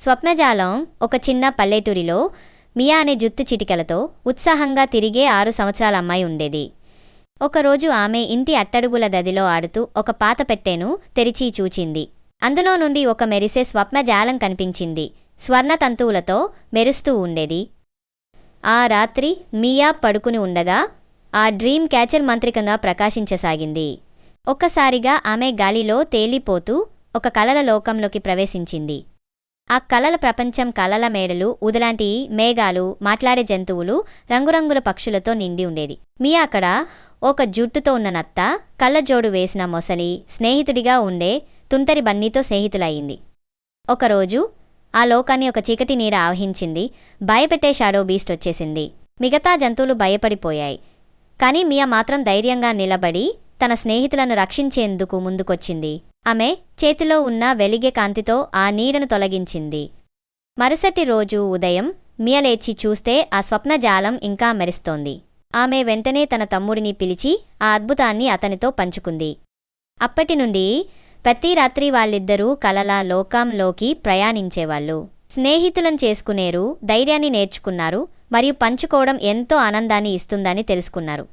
స్వప్నజాలం ఒక చిన్న పల్లెటూరిలో మియా అనే జుత్తు చిటికలతో ఉత్సాహంగా తిరిగే 6 సంవత్సరాల అమ్మాయి ఉండేది. ఒకరోజు ఆమె ఇంటి అట్టడుగుల గదిలో ఆడుతూ ఒక పాత పెట్టెను తెరిచి చూచింది. అందులో నుండి ఒక మెరిసే స్వప్నజాలం కనిపించింది. స్వర్ణ తంతువులతో మెరుస్తూ ఉండేది. ఆ రాత్రి మియా పడుకుని ఉండగా ఆ డ్రీమ్ క్యాచర్ మంత్రికంగా ప్రకాశించసాగింది. ఒక్కసారిగా ఆమె గాలిలో తేలిపోతూ ఒక కలల లోకంలోకి ప్రవేశించింది. ఆ కలల ప్రపంచం కలల మేడలు, ఉదలాంటి మేఘాలు, మాట్లాడే జంతువులు, రంగురంగుల పక్షులతో నిండి ఉండేది. మియా అక్కడ ఒక జుట్టుతో ఉన్న నత్త, కళ్ళజోడు వేసిన మొసలి, స్నేహితుడిగా ఉండే తుంటరి బన్నీతో స్నేహితులయ్యింది. ఒకరోజు ఆ లోకాన్ని ఒక చీకటి నీడ ఆవహించింది. భయపెట్టే షాడో బీస్ట్ వచ్చేసింది. మిగతా జంతువులు భయపడిపోయాయి. కానీ మియా మాత్రం ధైర్యంగా నిలబడి తన స్నేహితులను రక్షించేందుకు ముందుకొచ్చింది. ఆమె చేతిలో ఉన్న వెలిగే కాంతితో ఆ నీడను తొలగించింది. మరుసటి రోజు ఉదయం మియా లేచి చూస్తే ఆ స్వప్నజాలం ఇంకా మెరుస్తోంది. ఆమె వెంటనే తన తమ్ముడిని పిలిచి ఆ అద్భుతాన్ని అతనితో పంచుకుంది. అప్పటి నుండి ప్రతి రాత్రి వాళ్ళిద్దరూ కలల లోకంలోకి ప్రయాణించేవాళ్ళు. స్నేహితులను చేసుకునేరు, ధైర్యాన్ని నేర్చుకున్నారు, మరియు పంచుకోవడం ఎంతో ఆనందాన్ని ఇస్తుందని తెలుసుకున్నారు.